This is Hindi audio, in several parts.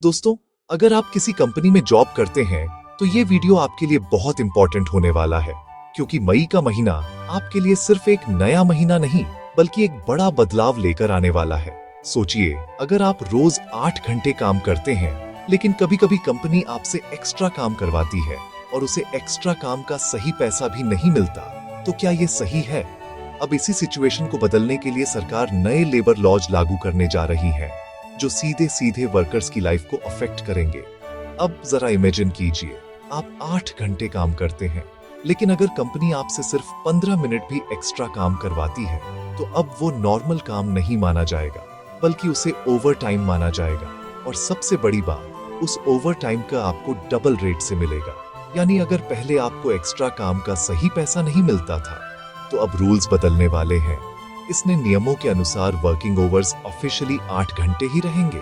दोस्तों, अगर आप किसी कंपनी में जॉब करते हैं तो ये वीडियो आपके लिए बहुत इंपॉर्टेंट होने वाला है, क्योंकि मई का महीना आपके लिए सिर्फ एक नया महीना नहीं बल्कि एक बड़ा बदलाव लेकर आने वाला है। सोचिए, अगर आप रोज 8 घंटे काम करते हैं लेकिन कभी कभी कंपनी आपसे एक्स्ट्रा काम करवाती है और उसे एक्स्ट्रा काम का सही पैसा भी नहीं मिलता, तो क्या ये सही है? अब इसी सिचुएशन को बदलने के लिए सरकार नए लेबर लॉज लागू करने जा रही है जो सीधे सीधे वर्कर्स की लाइफ को अफेक्ट करेंगे। अब जरा इमेजिन कीजिए, आप 8 घंटे काम करते हैं लेकिन अगर कंपनी आपसे सिर्फ 15 मिनट भी एक्स्ट्रा काम करवाती है तो अब वो नॉर्मल काम नहीं माना जाएगा बल्कि उसे ओवर टाइम माना जाएगा। और सबसे बड़ी बात, उस ओवर टाइम का आपको डबल रेट से मिलेगा। यानी अगर पहले आपको एक्स्ट्रा काम का सही पैसा नहीं मिलता था तो अब रूल्स बदलने वाले हैं। इसने नियमों के अनुसार वर्किंग आवर्स ऑफिशियली 8 घंटे ही रहेंगे,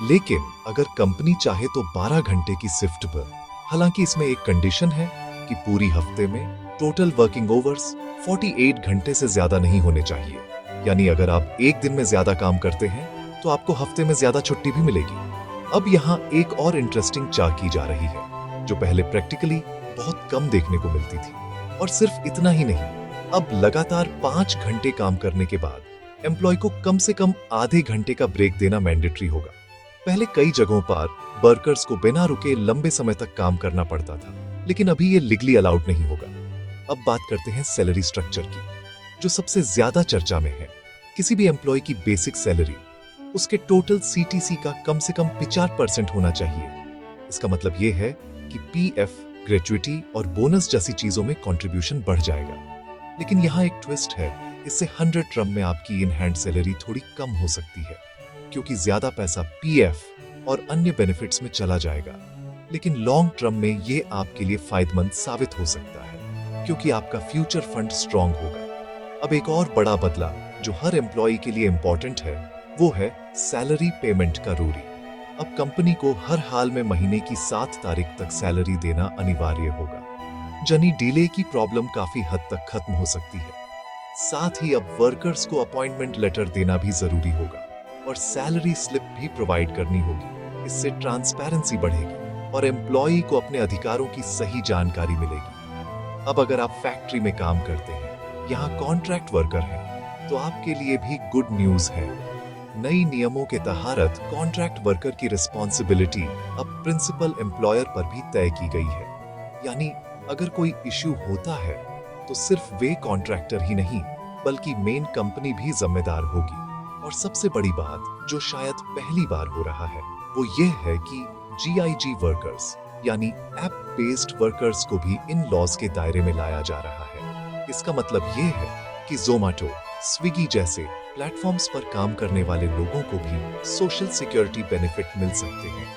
लेकिन अगर कंपनी चाहे तो 12 घंटे की शिफ्ट पर। हालांकि इसमें एक कंडीशन है कि पूरी हफ्ते में टोटल वर्किंग आवर्स 48 घंटे से ज्यादा नहीं होने चाहिए। यानी अगर आप एक दिन में ज्यादा काम करते हैं तो आपको हफ्ते में ज्यादा छुट्टी भी मिलेगी। अब यहाँ एक और इंटरेस्टिंग चाल की जा रही है जो पहले प्रैक्टिकली बहुत कम देखने को मिलती थी। और सिर्फ इतना ही नहीं, अब लगातार 5 घंटे काम करने के बाद एम्प्लॉय को कम से कम आधे घंटे का ब्रेक देना मैंडेटरी होगा। पहले कई जगहों पर वर्कर्स को बिना रुके लंबे समय तक काम करना पड़ता था, लेकिन अभी ये लीगली अलाउड नहीं होगा। अब बात करते हैं सैलरी स्ट्रक्चर की, जो सबसे ज्यादा चर्चा में है। किसी भी एम्प्लॉय की बेसिक सैलरी उसके टोटल सीटीसी का कम से कम 50% होना चाहिए। इसका मतलब यह है कि पीएफ, ग्रेचुइटी और बोनस जैसी चीजों में कंट्रीब्यूशन बढ़ जाएगा। लेकिन यहाँ एक ट्विस्ट है, इससे 100 टर्म में आपकी इन हैंड सैलरी थोड़ी कम हो सकती है, क्योंकि ज्यादा पैसा पीएफ और अन्य बेनिफिट्स में चला जाएगा। लेकिन लॉन्ग टर्म में ये आपके लिए फायदेमंद साबित हो सकता है, क्योंकि आपका फ्यूचर फंड स्ट्रांग होगा। अब एक और बड़ा बदलाव जो हर एम्प्लॉय के लिए इंपॉर्टेंट है वो है सैलरी पेमेंट का रूल। अब कंपनी को हर हाल में महीने की 7 तारीख तक सैलरी देना अनिवार्य होगा। यानी डिले की प्रॉब्लम काफी हद तक खत्म हो सकती है। साथ ही अब वर्कर्स को अपॉइंटमेंट लेटर देना भी जरूरी होगा और सैलरी स्लिप भी प्रोवाइड करनी होगी। इससे ट्रांसपेरेंसी बढ़ेगी और एम्प्लॉई को अपने अधिकारों की सही जानकारी मिलेगी। अब अगर आप फैक्ट्री में काम करते हैं, यहाँ कॉन्ट्रैक्ट वर्कर हैं, तो आपके लिए भी गुड न्यूज है। नई नियमों के तहत कॉन्ट्रैक्ट वर्कर की रिस्पॉन्सिबिलिटी अब प्रिंसिपल एम्प्लॉयर पर भी तय की गई है। यानी अगर कोई इश्यू होता है तो सिर्फ वे कॉन्ट्रैक्टर ही नहीं बल्कि मेन कंपनी भी जिम्मेदार होगी। और सबसे बड़ी बात जो शायद पहली बार हो रहा है वो ये है कि जीआईजी वर्कर्स यानी ऐप बेस्ड वर्कर्स को भी इन लॉज के दायरे में लाया जा रहा है। इसका मतलब ये है कि जोमैटो, स्विगी जैसे प्लेटफॉर्म्स पर काम करने वाले लोगों को भी सोशल सिक्योरिटी बेनिफिट मिल सकते हैं।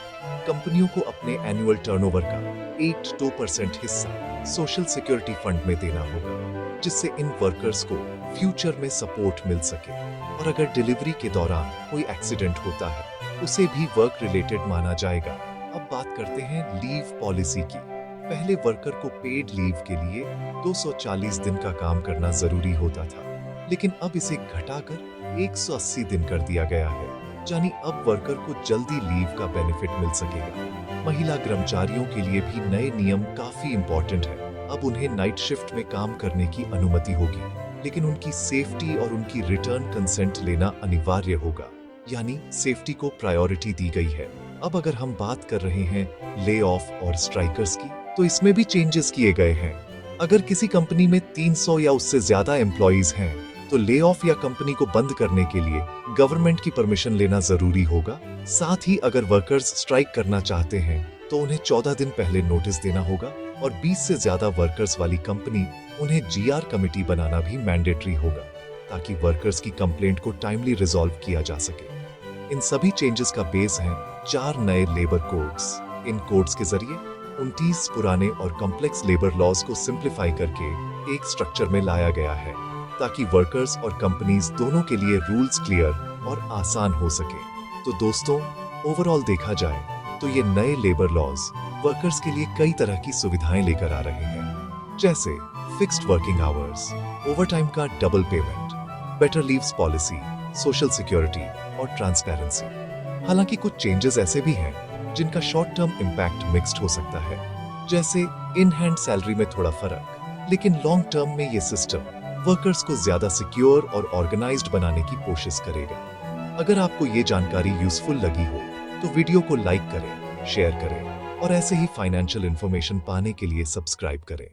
कंपनियों को अपने एनुअल टर्नओवर का 8-2% हिस्सा सोशल सिक्योरिटी फंड में देना होगा, जिससे इन वर्कर्स को फ्यूचर में सपोर्ट मिल सके। और अगर डिलीवरी के दौरान कोई एक्सीडेंट होता है उसे भी वर्क रिलेटेड माना जाएगा। अब बात करते हैं लीव पॉलिसी की। पहले वर्कर को पेड लीव के लिए 240 दिन का काम करना जरूरी होता था, लेकिन अब इसे घटाकर 180 दिन कर दिया गया है। यानी अब वर्कर को जल्दी लीव का बेनिफिट मिल सकेगा। महिला कर्मचारियों के लिए भी नए नियम काफी इंपॉर्टेंट है। अब उन्हें नाइट शिफ्ट में काम करने की अनुमति होगी, लेकिन उनकी सेफ्टी और उनकी रिटर्न कंसेंट लेना अनिवार्य होगा। यानी सेफ्टी को प्रायोरिटी दी गई है। अब अगर हम बात कर रहे हैं ले ऑफ और स्ट्राइकर्स की, तो इसमें भी चेंजेस किए गए हैं। अगर किसी कंपनी में 300 या उससे ज्यादा एम्प्लॉइज हैं तो ले ऑफ या कंपनी को बंद करने के लिए गवर्नमेंट की परमिशन लेना जरूरी होगा। साथ ही अगर वर्कर्स स्ट्राइक करना चाहते हैं तो उन्हें 14 दिन पहले नोटिस देना होगा और 20 से ज्यादा वर्कर्स वाली कंपनी उन्हें जीआर कमेटी बनाना भी मैंडेटरी होगा, ताकि वर्कर्स की कंप्लेंट को टाइमली रिजॉल्व किया जा सके। इन सभी चेंजेस का बेस है 4 नए लेबर कोड्स। इन कोड्स के जरिए 29 पुराने और कॉम्प्लेक्स लेबर लॉज को सिंप्लीफाई करके एक स्ट्रक्चर में लाया गया है, ताकि वर्कर्स और कंपनीज दोनों के लिए रूल्स क्लियर और आसान हो सके। तो दोस्तों, ओवरऑल देखा जाए तो ये नए लेबर लॉज वर्कर्स के लिए कई तरह की सुविधाएं लेकर आ रहे हैं, जैसे फिक्स्ड वर्किंग आवर्स, ओवरटाइम का double payment, better leaves policy, social security और ट्रांसपेरेंसी। हालांकि कुछ चेंजेस ऐसे भी हैं जिनका शॉर्ट टर्म इम्पैक्ट मिक्स्ड हो सकता है, जैसे इन हैंड सैलरी में थोड़ा फर्क, लेकिन लॉन्ग टर्म में ये सिस्टम वर्कर्स को ज्यादा सिक्योर और ऑर्गेनाइज्ड बनाने की कोशिश करेगा। अगर आपको ये जानकारी यूजफुल लगी हो तो वीडियो को लाइक करें, शेयर करें और ऐसे ही फाइनेंशियल इंफॉर्मेशन पाने के लिए सब्सक्राइब करें।